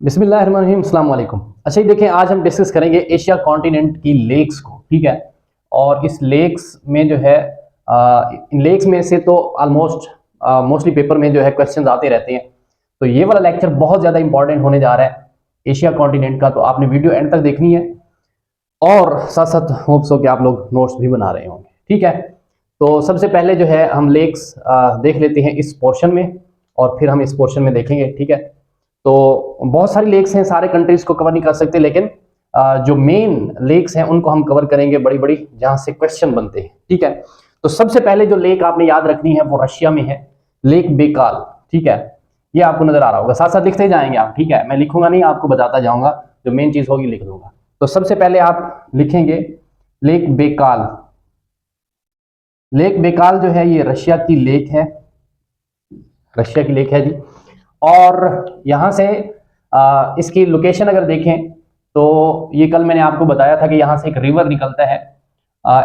बिस्मिल्लाहिर्रहमानिर्रहीम, अस्सलाम वालेकुम। अच्छा, ये देखिए, आज हम डिस्कस करेंगे एशिया कॉन्टिनेंट की लेक्स को, ठीक है। और इस लेक्स में जो है इन लेक्स में से तो ऑलमोस्ट मोस्टली पेपर में जो है क्वेश्चंस आते रहते हैं। तो ये वाला लेक्चर बहुत ज़्यादा इंपॉर्टेंट होने जा रहा है एशिया कॉन्टिनेंट का, तो आपने वीडियो एंड तक देखनी है और साथ साथ होप्स हो कि आप लोग नोट्स भी बना रहे होंगे, ठीक है। तो सबसे पहले जो है हम लेक्स देख लेते हैं इस पोर्शन में और फिर हम इस पोर्शन में देखेंगे, ठीक है। तो बहुत सारी लेक्स हैं, सारे कंट्रीज को कवर नहीं कर सकते, लेकिन जो मेन लेक्स हैं उनको हम कवर करेंगे, बड़ी बड़ी जहां से क्वेश्चन बनते हैं, ठीक है। तो सबसे पहले जो लेक आपने याद रखनी है वो रशिया में है, लेक बेकाल, ठीक है। ये आपको नजर आ रहा होगा, साथ साथ लिखते जाएंगे आप, ठीक है। मैं लिखूंगा नहीं, आपको बताता जाऊंगा, जो मेन चीज होगी लिख दूंगा। तो सबसे पहले आप लिखेंगे लेक बेकाल। लेक बेकाल जो है ये रशिया की लेक है, रशिया की लेक है जी। और यहाँ से इसकी लोकेशन अगर देखें तो ये कल मैंने आपको बताया था कि यहाँ से एक रिवर निकलता है।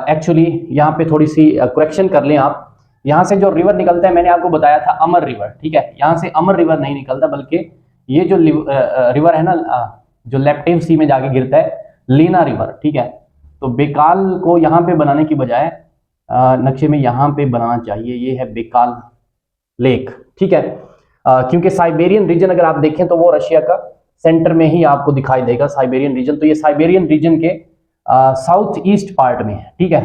एक्चुअली यहाँ पे थोड़ी सी करेक्शन कर लें आप, यहाँ से जो रिवर निकलता है मैंने आपको बताया था अमर रिवर, ठीक है। यहाँ से अमर रिवर नहीं निकलता, बल्कि ये जो रिवर है ना, जो लेप्टिव सी में जाके गिरता है, लीना रिवर, ठीक है। तो बेकाल को यहाँ पे बनाने की बजाय नक्शे में यहाँ पे बनाना चाहिए, ये है बेकाल लेक, ठीक है। क्योंकि साइबेरियन रीजन अगर आप देखें तो वो रशिया का सेंटर में ही आपको दिखाई देगा, साइबेरियन रीजन। तो ये साइबेरियन रीजन के साउथ ईस्ट पार्ट में है, ठीक है।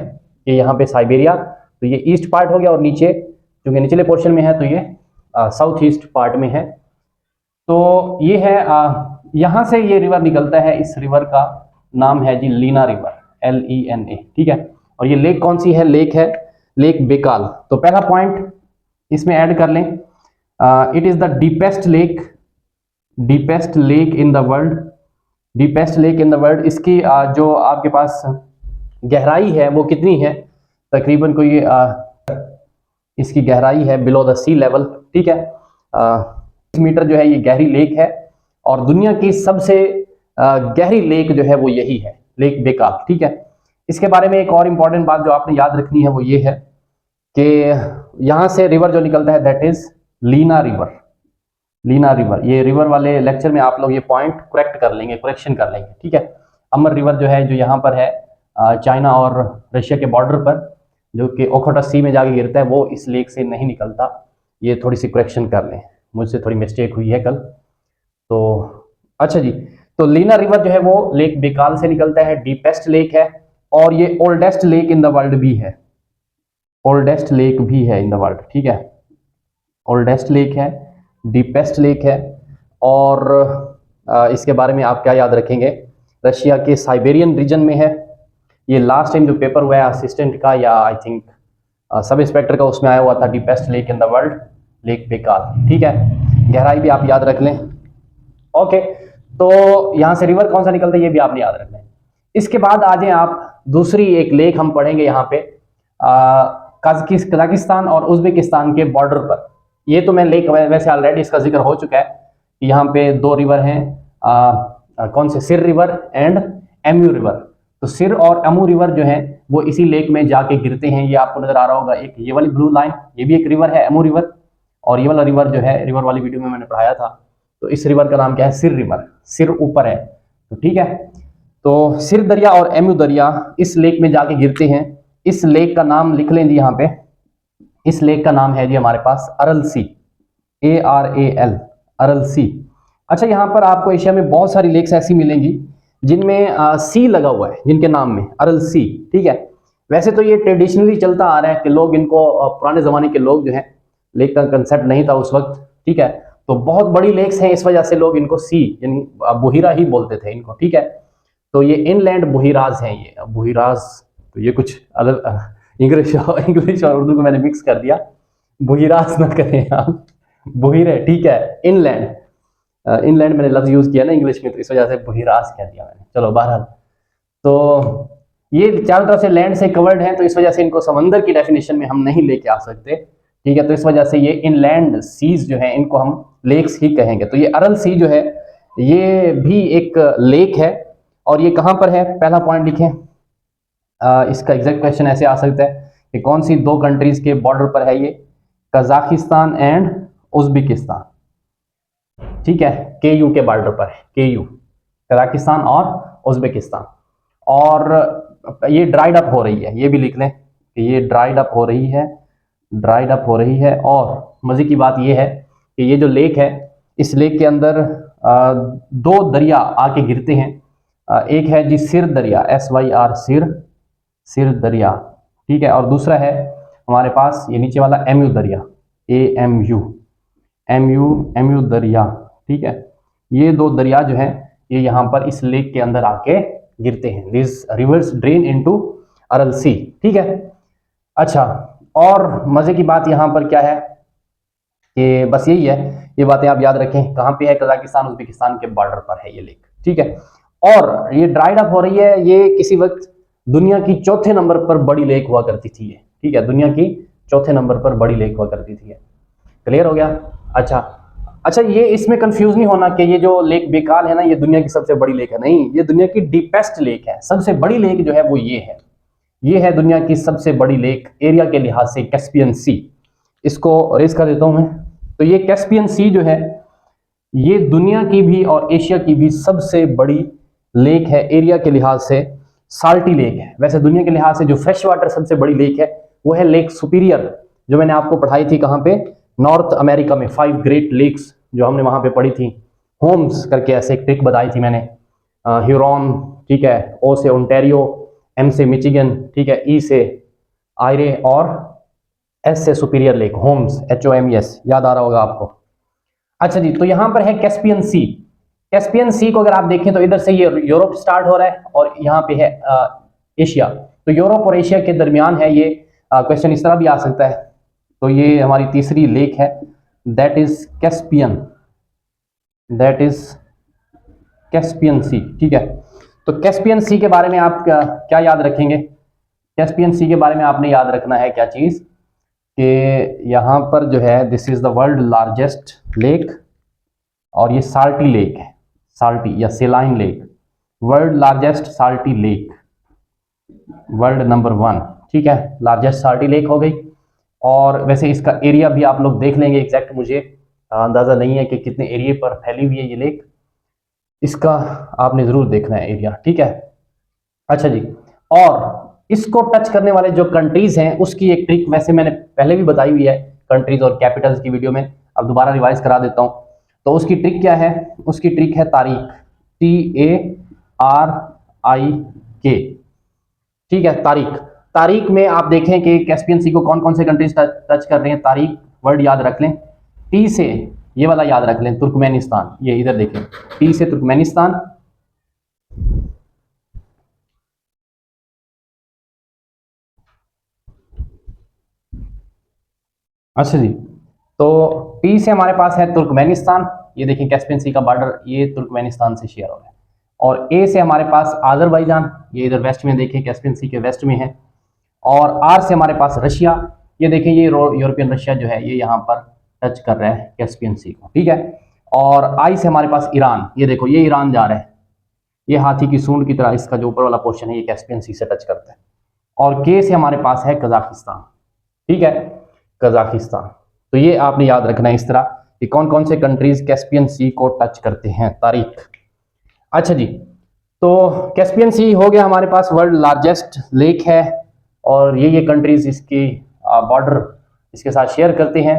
ये यहाँ पे साइबेरिया, तो ये ईस्ट पार्ट हो गया, और नीचे क्योंकि निचले पोर्शन में है तो ये साउथ ईस्ट पार्ट में है। तो ये है यहाँ से ये रिवर निकलता है, इस रिवर का नाम है जी लीना रिवर, LENA, ठीक है। और ये लेक कौन सी है? लेक है लेक बेकाल। तो पहला पॉइंट इसमें ऐड कर लें, it is the deepest lake, deepest lake in the world, deepest lake in the world. इसकी जो आपके पास गहराई है वो कितनी है? तकरीबन कोई इसकी गहराई है बिलो द सी लेवल, ठीक है। 20 मीटर जो है ये गहरी लेक है, और दुनिया की सबसे गहरी लेक जो है वो यही है, लेक बेकाल, ठीक है। इसके बारे में एक और इंपॉर्टेंट बात जो आपने याद रखनी है वो ये है कि यहाँ से रिवर जो निकलता है that is Lena river, Lena river. ये रिवर वाले लेक्चर में आप लोग ये पॉइंट करेक्ट कर लेंगे, करेक्शन कर लेंगे, ठीक है। अमर रिवर जो है, जो यहाँ पर है चाइना और रशिया के बॉर्डर पर, जो कि ओखोटा सी में जाके गिरता है, वो इस लेक से नहीं निकलता। ये थोड़ी सी करेक्शन कर लें, मुझसे थोड़ी मिस्टेक हुई है कल। तो अच्छा जी, तो लीना रिवर जो है वो लेक बेकाल से निकलता है, डीपेस्ट लेक है, और ये oldest lake in the world भी है, ओल्डेस्ट लेक भी है इन द वर्ल्ड, ठीक है। ओल्डेस्ट लेक है, डीपेस्ट लेक है, और इसके बारे में आप क्या याद रखेंगे? रशिया के साइबेरियन रीजन में है। ये लास्ट टाइम जो पेपर हुआ है असिस्टेंट का, या आई थिंक सब इंस्पेक्टर का, उसमें आया हुआ था deepest lake in the world, lake Baikal, ठीक है। गहराई भी आप याद रख लें, ओके। तो यहाँ से रिवर कौन सा निकलता है ये भी आपने याद रखना है। इसके बाद आ जाए आप, दूसरी एक लेक हम पढ़ेंगे यहाँ पे कजाकिस्तान और उज्बेकिस्तान के बॉर्डर पर। ये तो मैं लेक वैसे ऑलरेडी इसका जिक्र हो चुका है कि यहाँ पे दो रिवर हैं, कौन से? सिर रिवर एंड एम्यू रिवर। तो सिर और एमू रिवर जो है वो इसी लेक में जाके गिरते हैं। ये आपको नजर आ रहा होगा, एक ये वाली ब्लू लाइन, ये भी एक रिवर है, एमू रिवर। और ये वाला रिवर जो है, रिवर वाली वीडियो में मैंने पढ़ाया था, तो इस रिवर का नाम क्या है? सिर रिवर, सिर ऊपर है, तो ठीक है। तो सिर दरिया और एम्यू दरिया इस लेक में जाके गिरते हैं। इस लेक का नाम लिख लें जी यहाँ पे, इस लेक का नाम है जी हमारे पास अरल सी, ARAL, अरल सी। अच्छा, यहाँ पर आपको एशिया में बहुत सारी लेक्स ऐसी मिलेंगी जिनमें सी लगा हुआ है, जिनके नाम में अरल सी, ठीक है। वैसे तो ये ट्रेडिशनली चलता आ रहा है कि लोग इनको, पुराने जमाने के लोग जो है, लेक का कंसेप्ट नहीं था उस वक्त, ठीक है। तो बहुत बड़ी लेक्स हैं, इस वजह से लोग इनको सी यानी बुहिरा ही बोलते थे इनको, ठीक है। तो ये इनलैंड बुहिराज हैं, ये बुहिराज। तो ये कुछ अलग इंग्लिश इंग्लिश और उर्दू को मैंने मिक्स कर दिया, बुहिराज ना करें आप, बुहिरे, ठीक है। इनलैंड, इनलैंड मैंने लफ्ज यूज किया ना इंग्लिश में, तो इस वजह से बुहिराज कह दिया मैंने। चलो बहरहाल, तो ये चारों तरफ से लैंड से कवर्ड है, तो इस वजह से इनको समंदर की डेफिनेशन में हम नहीं लेके आ सकते, ठीक है। तो इस वजह से ये इनलैंड सीज जो है इनको हम लेक्स ही कहेंगे। तो ये अरल सी जो है ये भी एक लेक है, और ये कहाँ पर है? पहला पॉइंट लिखें, इसका एग्जैक्ट क्वेश्चन ऐसे आ सकता है कि कौन सी दो कंट्रीज के बॉर्डर पर है ये? कजाकिस्तान एंड उज्बेकिस्तान, ठीक है, KU के बॉर्डर पर है, KU कजाकिस्तान और उज्बेकिस्तान। और ये ड्राइड अप हो रही है, ये भी लिख लें कि ये ड्राइड अप हो रही है, ड्राइड अप हो रही है। और मजे की बात ये है कि ये जो लेक है, इस लेक के अंदर दो दरिया आके गिरते हैं। एक है जी सिर दरिया, SYR, सिर दरिया, ठीक है। और दूसरा है हमारे पास ये नीचे वाला MU दरिया, MU दरिया, ठीक है। ये दो दरिया जो है ये यहाँ पर इस लेक के अंदर आके गिरते हैं। दिस रिवर्स ड्रेन इनटू अरल सी, ठीक है। अच्छा, और मजे की बात यहाँ पर क्या है कि बस यही है, ये बातें आप याद रखें। कहाँ पे है? कजाकिस्तान उज्बेकिस्तान के बॉर्डर पर है ये लेक, ठीक है। और ये ड्राइड अप हो रही है। ये किसी वक्त दुनिया की चौथे नंबर पर बड़ी लेक हुआ करती थी ये, ठीक है, दुनिया की चौथे नंबर पर बड़ी लेक हुआ करती थी। क्लियर हो गया? अच्छा, ये इसमें कंफ्यूज नहीं होना कि ये जो लेक बेकाल है ना, ये दुनिया की सबसे बड़ी लेक है। नहीं, ये दुनिया की डीपेस्ट लेक है। सबसे बड़ी लेक जो है वो ये है दुनिया की सबसे बड़ी लेक एरिया के लिहाज से, कैस्पियन सी। इसको रेस कर देता हूं मैं। तो ये कैस्पियन सी जो है ये दुनिया की भी और एशिया की भी सबसे बड़ी लेक है एरिया के लिहाज से। साल्टी लेक है। वैसे दुनिया के लिहाज से जो फ्रेश वाटर सबसे बड़ी लेक है वो है लेक सुपीरियर, जो मैंने आपको पढ़ाई थी कहाँ पे, नॉर्थ अमेरिका में। 5 ग्रेट लेक्स जो हमने वहां पे पढ़ी थी। होम्स करके ऐसे एक ट्रिक बताई थी मैंने। ह्यूरॉन, ठीक है, O से ओंटारियो, M से मिचिगन, ठीक है, E से आयरे और S से सुपीरियर लेक, होम्स, HOMES, याद आ रहा होगा आपको। अच्छा जी, तो यहां पर है कैस्पियन सी। कैस्पियन सी को अगर आप देखें तो इधर से ये यूरोप स्टार्ट हो रहा है और यहाँ पे है एशिया। तो यूरोप और एशिया के दरमियान है ये। क्वेश्चन इस तरह भी आ सकता है। तो ये हमारी तीसरी लेक है, दैट इज कैस्पियन सी, ठीक है। तो कैस्पियन सी के बारे में आप क्या याद रखेंगे? कैस्पियन सी के बारे में आपने याद रखना है क्या चीज कि यहाँ पर जो है this is the world largest lake, और ये साल्टी लेक है, साल्टी या सेलाइन lake, world largest salty lake, world number 1, ठीक है, लार्जेस्ट साल्टी लेक हो गई। और वैसे इसका एरिया भी आप लोग देख लेंगे, एग्जैक्ट मुझे अंदाजा नहीं है कि कितने एरिया पर फैली हुई है ये लेक, इसका आपने जरूर देखना है एरिया, ठीक है। अच्छा जी, और इसको टच करने वाले जो कंट्रीज हैं उसकी एक ट्रिक वैसे मैंने पहले भी बताई हुई है कंट्रीज और कैपिटल्स की वीडियो में, अब दोबारा रिवाइज करा देता हूं। तो उसकी ट्रिक क्या है? उसकी ट्रिक है तारीख, TARIK, ठीक है, तारीख में आप देखें कि कैस्पियन सी को कौन कौन से कंट्रीज टच कर रहे हैं। तारीख वर्ड याद रख लें, T से ये वाला याद रख लें, तुर्कमेनिस्तान, ये इधर देखें, T से तुर्कमेनिस्तान, अच्छा जी, तो T से हमारे पास है तुर्कमेनिस्तान, ये देखें कैस्पियन सी का बॉर्डर ये तुर्कमेनिस्तान से शेयर हो रहा है। और A से हमारे पास आज़रबाईजान, ये इधर वेस्ट में देखें कैस्पियन सी के वेस्ट में है। और R से हमारे पास रशिया, ये देखें ये यूरोपियन रशिया जो है ये यहाँ पर टच कर रहा है कैस्पियन सी को, ठीक है। और I से हमारे पास ईरान, ये देखो ये ईरान जा रहा है, ये हाथी की सूंड की तरह इसका जो ऊपर वाला पोर्शन है ये कैस्पियन सी से टच करता है। और K से हमारे पास है कजाकिस्तान, ठीक है, कजाकिस्तान। तो ये आपने याद रखना है इस तरह कि कौन कौन से कंट्रीज कैस्पियन सी को टच करते हैं, तारीख। अच्छा जी, तो कैस्पियन सी हो गया हमारे पास, वर्ल्ड लार्जेस्ट लेक है और ये कंट्रीज इसकी बॉर्डर इसके साथ शेयर करते हैं,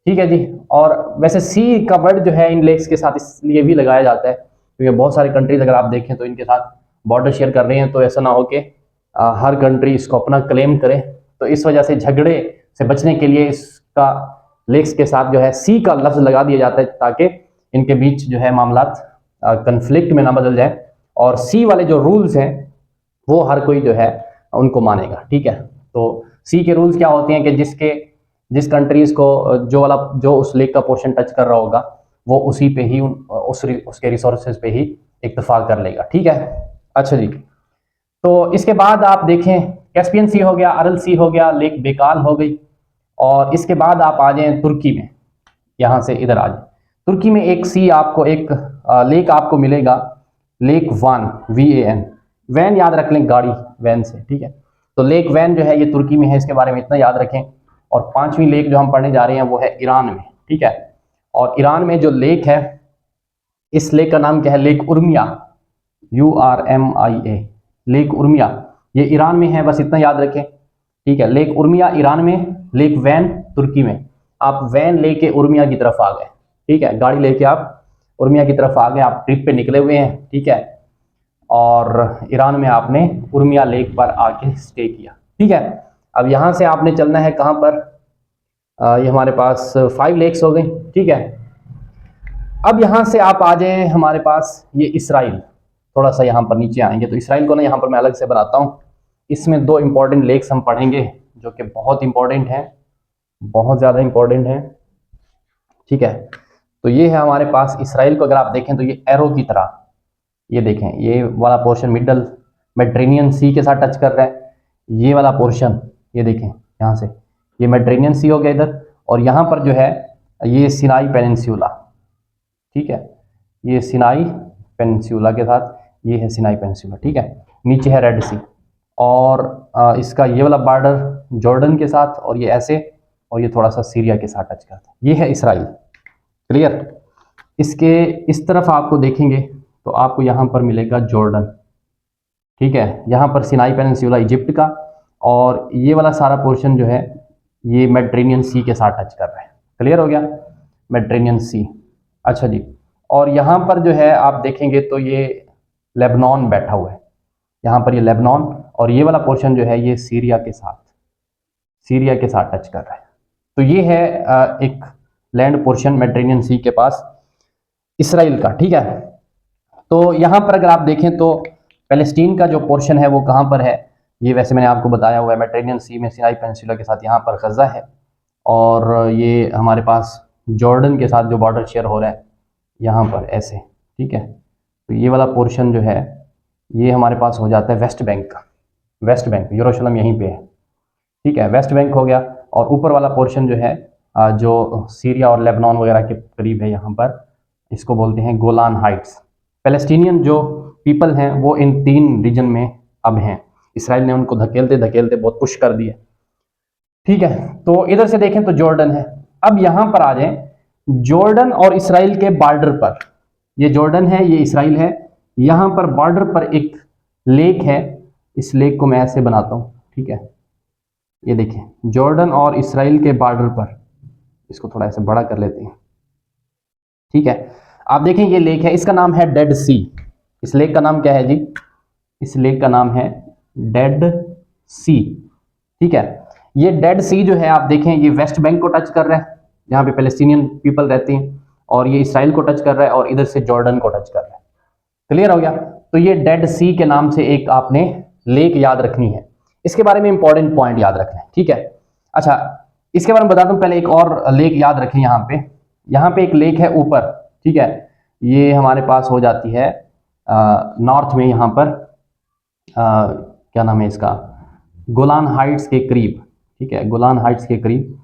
ठीक है जी। और वैसे सी का वर्ड जो है इन लेक्स के साथ इसलिए भी लगाया जाता है क्योंकि बहुत सारी कंट्रीज अगर आप देखें तो इनके साथ बॉर्डर शेयर कर रहे हैं, तो ऐसा ना हो कि हर कंट्री इसको अपना क्लेम करे। तो इस वजह से झगड़े से बचने के लिए इसका लेक्स के साथ जो है सी का लफ्ज लगा दिया जाता है ताकि इनके बीच जो है मामलात कन्फ्लिक्ट में ना बदल जाए। और सी वाले जो रूल्स हैं वो हर कोई जो है उनको मानेगा, ठीक है। तो सी के रूल्स क्या होते हैं कि जिस कंट्रीज को जो उस लेक का पोर्शन टच कर रहा होगा वो उसी पे ही उसके रिसोर्सेज पे ही इत्तेफाक कर लेगा, ठीक है। अच्छा जी, तो इसके बाद आप देखें कैस्पियन सी हो गया, अरल सी हो गया, लेक बेकाल हो गई। और इसके बाद आप आ जाएं तुर्की में, यहाँ से इधर आ जाए तुर्की में एक लेक आपको मिलेगा, लेक वान, VAN, वैन याद रख लें, गाड़ी वैन से, ठीक है। तो लेक वैन जो है ये तुर्की में है, इसके बारे में इतना याद रखें। और 5वीं लेक जो हम पढ़ने जा रहे हैं वो है ईरान में, ठीक है। और ईरान में जो लेक है इस लेक का नाम क्या है? Lake Urmia, URMIA, lake Urmia. ये ईरान में है, बस इतना याद रखें, ठीक है। लेक उर्मिया ईरान में, लेक वैन तुर्की में। आप वैन लेके उर्मिया की तरफ आ गए, ठीक है, गाड़ी लेके आप उर्मिया की तरफ आ गए, आप ट्रिप पे निकले हुए हैं, ठीक है, और ईरान में आपने उर्मिया लेक पर आके स्टे किया, ठीक है। अब यहाँ से आपने चलना है कहाँ पर? ये हमारे पास 5 लेक्स हो गए, ठीक है। अब यहाँ से आप आ जाएं हमारे पास ये इसराइल, थोड़ा सा यहाँ पर नीचे आएंगे तो इसराइल को ना यहाँ पर मैं अलग से बनाता हूँ। इसमें 2 इंपॉर्टेंट लेक्स हम पढ़ेंगे जो कि बहुत इंपॉर्टेंट हैं, बहुत ज़्यादा इंपॉर्टेंट हैं, ठीक है। तो ये है हमारे पास इसराइल को अगर आप देखें तो ये एरो की तरह, ये देखें, ये वाला पोर्शन मिडल मेडिटेरेनियन सी के साथ टच कर रहा है। ये वाला पोर्शन ये देखें, यहाँ से ये मेडिटेरेनियन सी हो गया इधर, और यहाँ पर जो है ये सिनाई पेनिनसुला, ठीक है, ये सिनाई पेनिनसुला के साथ ये है सिनाई पेनिनसुला, ठीक है। नीचे है रेड सी, और इसका ये वाला बॉर्डर जॉर्डन के साथ, और ये ऐसे, और ये थोड़ा सा सीरिया के साथ टच करता है। ये है इसराइल, क्लियर। इसके इस तरफ आपको देखेंगे तो आपको यहाँ पर मिलेगा जॉर्डन, ठीक है। यहाँ पर सिनाई पेनिनसुला इजिप्ट का, और ये वाला सारा पोर्शन जो है ये मेडिटेरेनियन सी के साथ टच कर रहा है, क्लियर हो गया, मेडिटेरेनियन सी। अच्छा जी, और यहाँ पर जो है आप देखेंगे तो ये लेबनान बैठा हुआ है, यहाँ पर ये लेबनान, और ये वाला पोर्शन जो है ये सीरिया के साथ टच कर रहा है। तो ये है एक लैंड पोर्शन मेडिटेरेनियन सी के पास इसराइल का, ठीक है। तो यहाँ पर अगर आप देखें तो पैलेस्टीन का जो पोर्शन है वो कहाँ पर है? ये वैसे मैंने आपको बताया हुआ है, मेडिटेरेनियन सी में सिनाई पेनिनसुला के साथ यहाँ पर गजा है, और ये हमारे पास जॉर्डन के साथ जो बॉर्डर शेयर हो रहा है यहाँ पर ऐसे, ठीक है। तो ये वाला पोर्शन जो है ये हमारे पास हो जाता है वेस्ट बैंक का, वेस्ट बैंक, यरूशलेम यहीं पे है, ठीक है, वेस्ट बैंक हो गया। और ऊपर वाला पोर्शन जो है जो सीरिया और लेबनान वगैरह के करीब है, यहाँ पर इसको बोलते हैं गोलान हाइट्स। पैलेस्टीनियन जो पीपल हैं वो इन 3 रीजन में अब हैं, इसराइल ने उनको धकेलते धकेलते बहुत पुश कर दिया, ठीक है। तो इधर से देखें तो जॉर्डन है। अब यहां पर आ जाएं, जॉर्डन और इसराइल के बॉर्डर पर, ये जॉर्डन है, ये इसराइल है, यहां पर बॉर्डर पर एक लेक है, इस लेक को मैं ऐसे बनाता हूं, ठीक है। ये देखें जॉर्डन और इसराइल के बॉर्डर पर, इसको थोड़ा ऐसे बड़ा कर लेते हैं, ठीक है। आप देखें ये लेक है, इसका नाम है डेड सी। इस लेक का नाम क्या है जी? इस लेक का नाम है डेड सी, ठीक है। ये डेड सी जो है आप देखें ये वेस्ट बैंक को टच कर रहा है, जहाँ पे पैलेस्टीनियन पीपल रहते हैं, और ये इसराइल को टच कर रहा है, और इधर से जॉर्डन को टच कर रहा है, क्लियर हो गया। तो ये डेड सी के नाम से एक आपने लेक याद रखनी है, इसके बारे में इंपॉर्टेंट पॉइंट याद रखना है, ठीक है। अच्छा, इसके बारे में बता दूं, पहले एक और लेक याद रखें, यहाँ पे एक लेक है ऊपर, ठीक है। ये हमारे पास हो जाती है नॉर्थ में, यहाँ पर क्या नाम है इसका, गोलान हाइट्स के करीब, ठीक है, गोलान हाइट्स के करीब,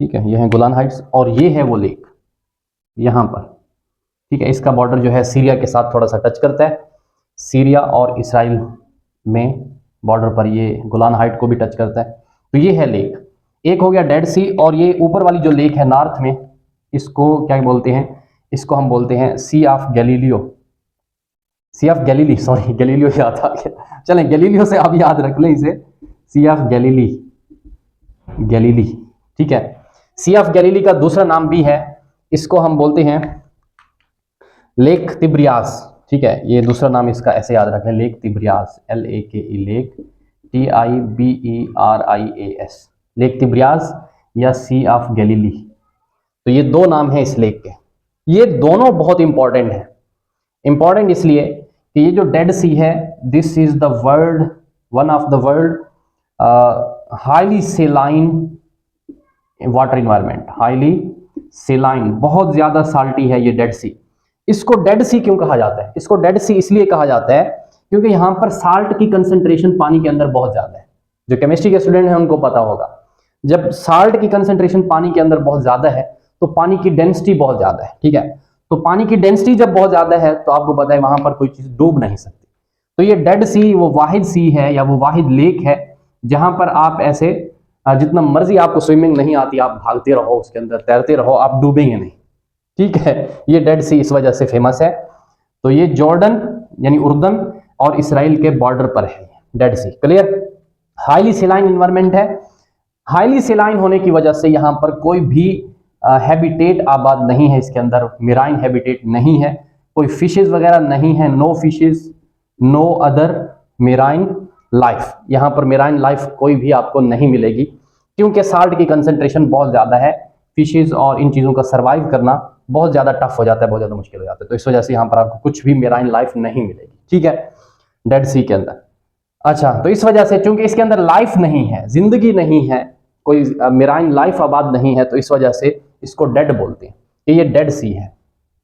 ठीक है। ये है गोलान हाइट्स, और ये है वो लेक यहाँ पर, ठीक है। इसका बॉर्डर जो है सीरिया के साथ थोड़ा सा टच करता है, सीरिया और इसराइल में बॉर्डर पर ये गोलान हाइट को भी टच करता है। तो ये है लेक, एक हो गया डेड सी, और ये ऊपर वाली जो लेक है नॉर्थ में, इसको क्या बोलते हैं? इसको हम बोलते हैं sea of Galileo, sea of Galilee, sorry Galileo याद आ गया, चलें गैलीलियो से आप याद रख लें इसे, सी ऑफ गैलीली, गैलीली, ठीक है। सी ऑफ गैलीली का दूसरा नाम भी है, इसको हम बोलते हैं लेक तिब्रियास, ठीक है। ये दूसरा नाम इसका ऐसे याद रख लें, lake Tiberias, LAKE, lake TIBERIAS, lake Tiberias या सी ऑफ गैलीली। तो ये 2 नाम है इस लेक के, ये दोनों बहुत इंपॉर्टेंट है। इंपॉर्टेंट इसलिए कि ये जो डेड सी है, this is the world, one of the world highly saline water environment, highly सेलाइन, बहुत ज्यादा साल्टी है ये डेड सी। इसको डेड सी क्यों कहा जाता है? इसको डेड सी इसलिए कहा जाता है क्योंकि यहाँ पर साल्ट की कंसेंट्रेशन पानी के अंदर बहुत ज्यादा है। जो केमिस्ट्री के स्टूडेंट हैं उनको पता होगा, जब साल्ट की कंसेंट्रेशन पानी के अंदर बहुत ज्यादा है तो पानी की डेंसिटी बहुत ज्यादा है, ठीक है। तो पानी की डेंसिटी जब बहुत ज्यादा है तो आपको पता है वहां पर कोई चीज डूब नहीं सकती। तो ये डेड सी वो वाहिद सी है या वो वाहिद लेक है जहां पर आप ऐसे जितना मर्जी आपको स्विमिंग नहीं आती, आप भागते रहो उसके अंदर, तैरते रहो, आप डूबेंगे नहीं, ठीक है, ये डेड सी इस वजह से फेमस है। तो ये जॉर्डन यानी उर्दन और इसराइल के बॉर्डर पर है डेड सी। क्लियर। हाईली सेलाइन इन्वायरमेंट है। हाईली सेलाइन होने की वजह से यहाँ पर कोई भी हैबिटेट आबाद नहीं है, इसके अंदर मेराइन हैबिटेट नहीं है, कोई फिशेज वगैरह नहीं है, no fishes, no other marine life. यहाँ पर मेराइन लाइफ कोई भी आपको नहीं मिलेगी, क्योंकि साल्ट की कंसेंट्रेशन बहुत ज़्यादा है। फिशेज और इन चीज़ों का सर्वाइव करना बहुत ज़्यादा टफ हो जाता है, बहुत ज़्यादा मुश्किल हो जाता है। तो इस वजह से यहाँ पर आपको कुछ भी मेराइन लाइफ नहीं मिलेगी, ठीक है, डेड सी के अंदर। अच्छा, तो इस वजह से चूंकि इसके अंदर लाइफ नहीं है, जिंदगी नहीं है, कोई मेराइन लाइफ आबाद नहीं है, तो इस वजह से इसको डेड बोलते हैं कि ये डेड सी है,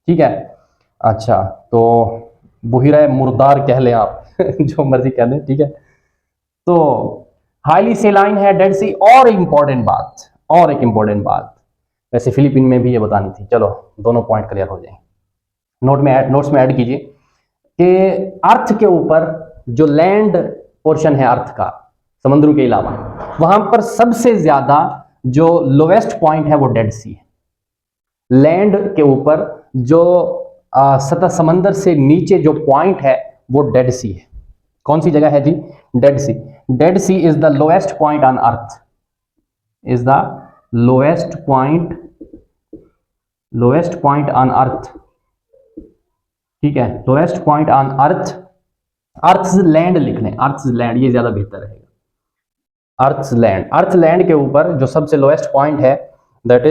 ठीक है। अच्छा, तो बुहिरा मुर्दार कह लें आप जो मर्जी कह दें, ठीक है। तो हाईली सेलाइन है डेड सी। और इंपॉर्टेंट बात, और एक इंपॉर्टेंट बात, वैसे फिलीपीन में भी ये बतानी थी, चलो दोनों पॉइंट क्लियर हो जाएंगे, नोट्स में ऐड कीजिए कि अर्थ के ऊपर जो लैंड पोर्शन है अर्थ का, समुद्रों के अलावा, वहां पर सबसे ज्यादा जो लोवेस्ट पॉइंट है वो डेड सी है। लैंड के ऊपर जो सतह समंदर से नीचे जो पॉइंट है वो डेड सी है। कौन सी जगह है जी? Dead sea. Dead sea is the lowest point on earth, is the lowest point on earth, ठीक है, lowest point on earth. Earth's land लिख लें, अर्थ्स लैंड, ये ज्यादा बेहतर रहेगा। अर्थ लैंड के ऊपर जो सबसे लोएस्ट पॉइंट है दैट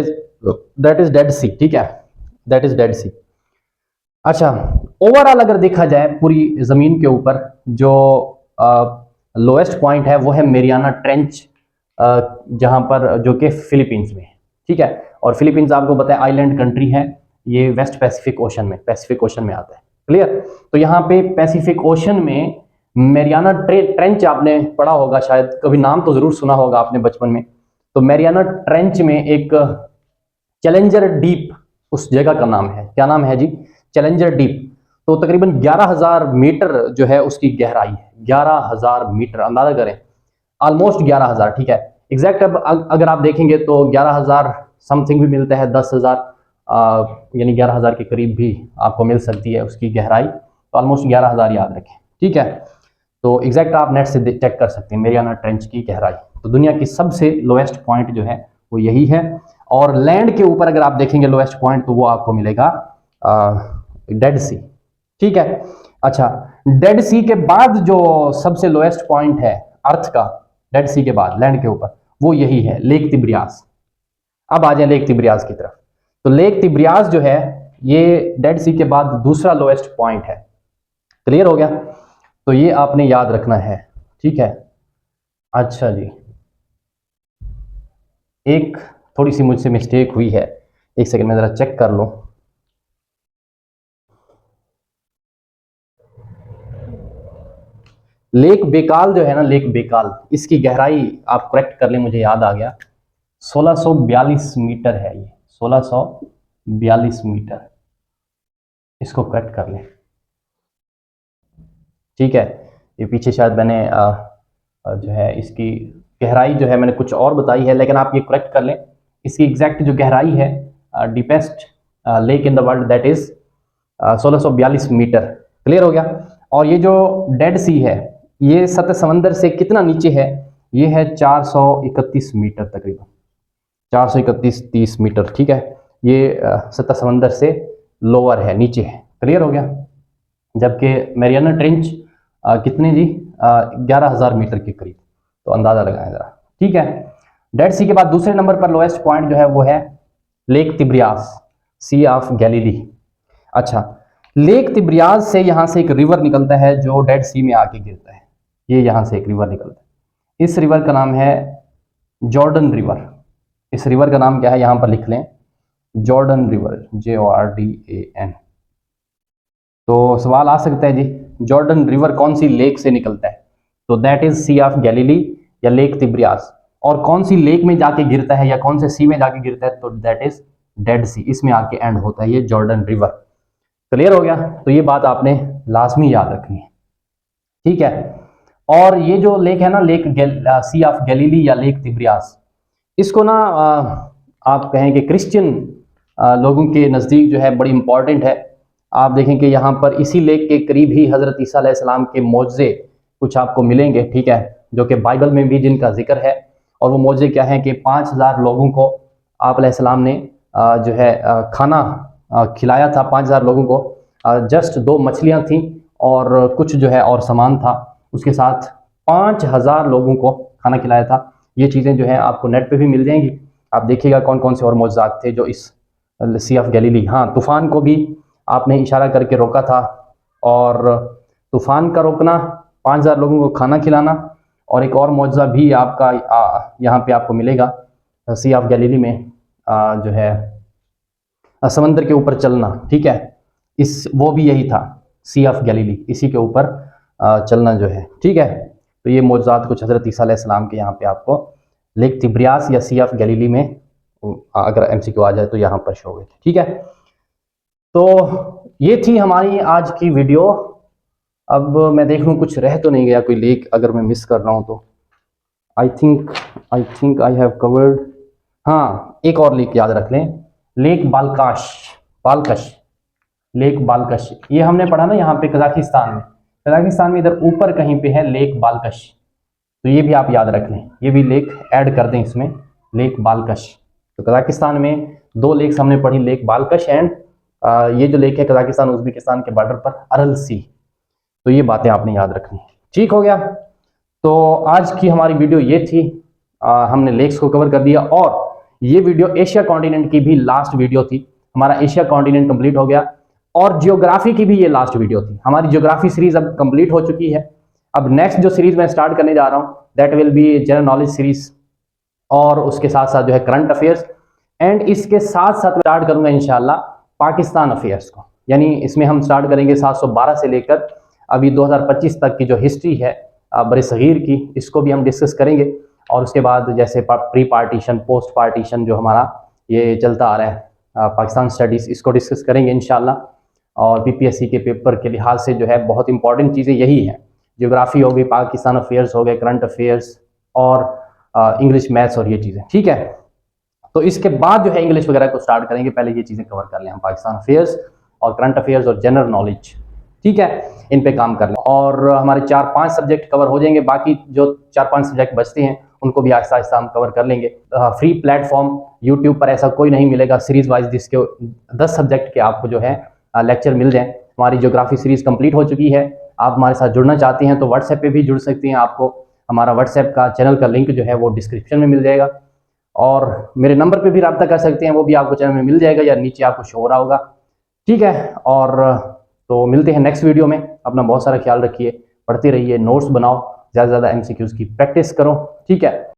इज डेड सी, ठीक है, दैट इज डेड सी। अच्छा, ओवरऑल अगर देखा जाए पूरी जमीन के ऊपर जो लोएस्ट पॉइंट है वो है मेरियाना ट्रेंच, जहां पर, जो कि फिलीपींस में है, ठीक है। और फिलीपींस आपको पता है आइलैंड कंट्री है, ये वेस्ट पैसिफिक ओशन में आता है। क्लियर। तो यहाँ पे पैसिफिक ओशन में मैरियाना ट्रेंच आपने पढ़ा होगा, शायद कभी नाम तो जरूर सुना होगा आपने बचपन में। तो मैरियाना ट्रेंच में एक चैलेंजर डीप उस जगह का नाम है, क्या नाम है जी? Challenger deep. तो तकरीबन 11,000 मीटर जो है उसकी गहराई है, 11,000 मीटर, अंदाजा करें, ऑलमोस्ट 11,000, ठीक है। एग्जैक्ट अब अगर आप देखेंगे तो 11,000 समथिंग भी मिलता है, 10,000 यानी 11,000 के करीब भी आपको मिल सकती है उसकी गहराई। तो ऑलमोस्ट 11,000 याद रखें, ठीक है। तो एग्जैक्ट आप नेट से चेक कर सकते हैं मेरियाना ट्रेंच की गहराई। तो दुनिया की सबसे लोएस्ट पॉइंट जो है वो यही है। और लैंड के ऊपर अगर आप देखेंगे लोएस्ट पॉइंट तो वो आपको मिलेगा डेड सी, ठीक है। अच्छा, डेड सी के बाद जो सबसे लोएस्ट पॉइंट है अर्थ का, डेड सी के बाद लैंड के ऊपर, वो यही है लेक तिब्रियास। अब आ जाए लेक तिब्रियास की तरफ। तो लेक तिब्रियास जो है ये डेड सी के बाद दूसरा लोएस्ट पॉइंट है। क्लियर हो गया? तो ये आपने याद रखना है, ठीक है। अच्छा जी, एक थोड़ी सी मुझसे मिस्टेक हुई है, एक सेकंड में जरा चेक कर लो। लेक बेकाल जो है ना, लेक बेकाल, इसकी गहराई आप करेक्ट कर लें, मुझे याद आ गया, 1642 मीटर है ये, 1642 मीटर, इसको करेक्ट कर लें, ठीक है। ये पीछे शायद मैंने जो है इसकी गहराई जो है मैंने कुछ और बताई है, लेकिन आप ये करेक्ट कर लें। इसकी एग्जैक्ट जो गहराई है, deepest lake in the world, that is 1642 metre. Clear हो गया? और ये जो डेड सी है ये सतह समंदर से कितना नीचे है? ये है 431 मीटर, तकरीबन 431-30 मीटर, ठीक है। ये सतह समंदर से लोअर है, नीचे है। क्लियर हो गया? जबकि मैरियाना ट्रेंच कितने जी? 11,000 मीटर के करीब। तो अंदाजा लगाएं जरा, ठीक है। डेड सी के बाद दूसरे नंबर पर लोएस्ट पॉइंट जो है वो है lake Tiberias, sea of Galilee. अच्छा, लेक तिब्रियास से यहाँ से एक रिवर निकलता है जो डेड सी में आके गिरता है। ये यहाँ से एक रिवर निकलता है, इस रिवर का नाम है जॉर्डन रिवर। इस रिवर का नाम क्या है? यहाँ पर लिख लें, जॉर्डन रिवर, JORDAN। तो सवाल आ सकता है जी, जॉर्डन रिवर कौन सी लेक से निकलता है? तो that is sea of Galilee या लेक तिब्रियास। और कौन सी लेक में जाके गिरता है या कौन से सी में जाके गिरता है? तो दैट इज डेड सी, इसमें आके एंड होता है ये जॉर्डन रिवर। क्लियर हो गया? तो ये बात आपने लाजमी याद रखनी है, ठीक है। और ये जो लेक है ना, सी ऑफ गैलीली या लेक तिब्रियास, इसको ना आप कहें कि क्रिश्चियन लोगों के नज़दीक जो है बड़ी इंपॉर्टेंट है। आप देखें कि यहाँ पर इसी लेक के करीब ही हज़रत ईसा अलैहिस्सलाम के मौजज़े कुछ आपको मिलेंगे, ठीक है, जो कि बाइबल में भी जिनका जिक्र है। और वो मौजज़े क्या हैं कि 5000 लोगों को आप अलैहिस्सलाम ने जो है खाना खिलाया था 5000 लोगों को। जस्ट 2 मछलियाँ थीं और कुछ जो है और सामान था, उसके साथ 5000 लोगों को खाना खिलाया था। ये चीज़ें जो है आपको नेट पे भी मिल जाएंगी, आप देखिएगा कौन कौन से और मौजज़ात थे जो इस सी ऑफ गैलीली। हाँ, तूफ़ान को भी आपने इशारा करके रोका था, और तूफ़ान का रोकना, 5000 लोगों को खाना खिलाना, और एक और मौजज़ा भी आपका यहाँ पे आपको मिलेगा सी ऑफ गैलीली में, जो है समंदर के ऊपर चलना, ठीक है, वो भी यही था, सी ऑफ गैलीली, इसी के ऊपर चलना जो है, ठीक है। तो ये मौजज़ात कुछ हज़रत ईसा अलैहिस्सलाम के यहाँ पे आपको लेक तिब्रियास या सी ऑफ गैलीली में अगर एमसीक्यू आ जाए तो यहाँ पर शो हुए थे, ठीक है। तो ये थी हमारी आज की वीडियो। अब मैं देख लूँ कुछ रह तो नहीं गया कोई लेक, अगर मैं मिस कर रहा हूँ तो। I think I have covered. हाँ, एक और लेक याद रख लें, लेक बालकश, लेक बालकश, ये हमने पढ़ा ना यहाँ पे कजाकिस्तान में इधर ऊपर कहीं पे है लेक बालकश। तो ये भी आप याद रख लें, ये भी लेक ऐड कर दें इसमें, लेक बालकश। तो कजाकिस्तान में 2 लेक्स हमने पढ़ी, लेक बालकश एंड ये जो लेक है कजाकिस्तान उज्बेकिस्तान के बॉर्डर पर, अरल सी। तो ये बातें आपने याद रखनी, ठीक हो गया। तो आज की हमारी वीडियो ये थी, हमने लेक्स को कवर कर दिया, और ये वीडियो एशिया कॉन्टिनेंट की भी लास्ट वीडियो थी। हमारा एशिया कॉन्टिनेंट कंप्लीट हो गया, और जियोग्राफी की भी ये लास्ट वीडियो थी। हमारी जियोग्राफी सीरीज अब कंप्लीट हो चुकी है। अब नेक्स्ट जो सीरीज मैं स्टार्ट करने जा रहा हूँ that will be general knowledge series, और उसके साथ साथ जो है करंट अफेयर्स, एंड इसके साथ साथ स्टार्ट करूंगा इंशाल्लाह पाकिस्तान अफेयर्स को। यानी इसमें हम स्टार्ट करेंगे 712 से लेकर अभी 2025 तक की जो हिस्ट्री है बड़े सगीर की, इसको भी हम डिस्कस करेंगे। और उसके बाद जैसे प्री पार्टीशन, पोस्ट पार्टीशन जो हमारा ये चलता आ रहा है पाकिस्तान स्टडीज़, इसको डिस्कस करेंगे इंशाल्लाह। और पीपीएससी के पेपर के लिहाज से जो है बहुत इंपॉर्टेंट चीज़ें यही हैं, जियोग्राफी हो गई, पाकिस्तान अफेयर्स हो गए, करंट अफेयर्स, और इंग्लिश मैथ्स, और ये चीज़ें, ठीक है। तो इसके बाद जो है इंग्लिश वगैरह को स्टार्ट करेंगे, पहले ये चीज़ें कवर कर लें हम, पाकिस्तान अफेयर्स और करंट अफेयर्स और जनरल नॉलेज, ठीक है, इन पे काम कर लें। और हमारे 4-5 सब्जेक्ट कवर हो जाएंगे, बाकी जो 4-5 सब्जेक्ट बचते हैं उनको भी आहिस्ता आहिस्ता हम कवर कर लेंगे। फ्री प्लेटफॉर्म यूट्यूब पर ऐसा कोई नहीं मिलेगा सीरीज वाइज जिसके 10 सब्जेक्ट के आपको जो है लेक्चर मिल जाएं। हमारी ज्योग्राफी सीरीज कंप्लीट हो चुकी है। आप हमारे साथ जुड़ना चाहते हैं तो व्हाट्सएप पे भी जुड़ सकते हैं। आपको हमारा व्हाट्सएप का चैनल का लिंक जो है वो डिस्क्रिप्शन में मिल जाएगा, और मेरे नंबर पे भी रब्ता कर सकते हैं, वो भी आपको चैनल में मिल जाएगा या नीचे आपको शो हो रहा होगा, ठीक है। और तो मिलते हैं नेक्स्ट वीडियो में। अपना बहुत सारा ख्याल रखिए, पढ़ते रहिए, नोट्स बनाओ, ज़्यादा से ज़्यादा MCQs की प्रैक्टिस करो, ठीक है।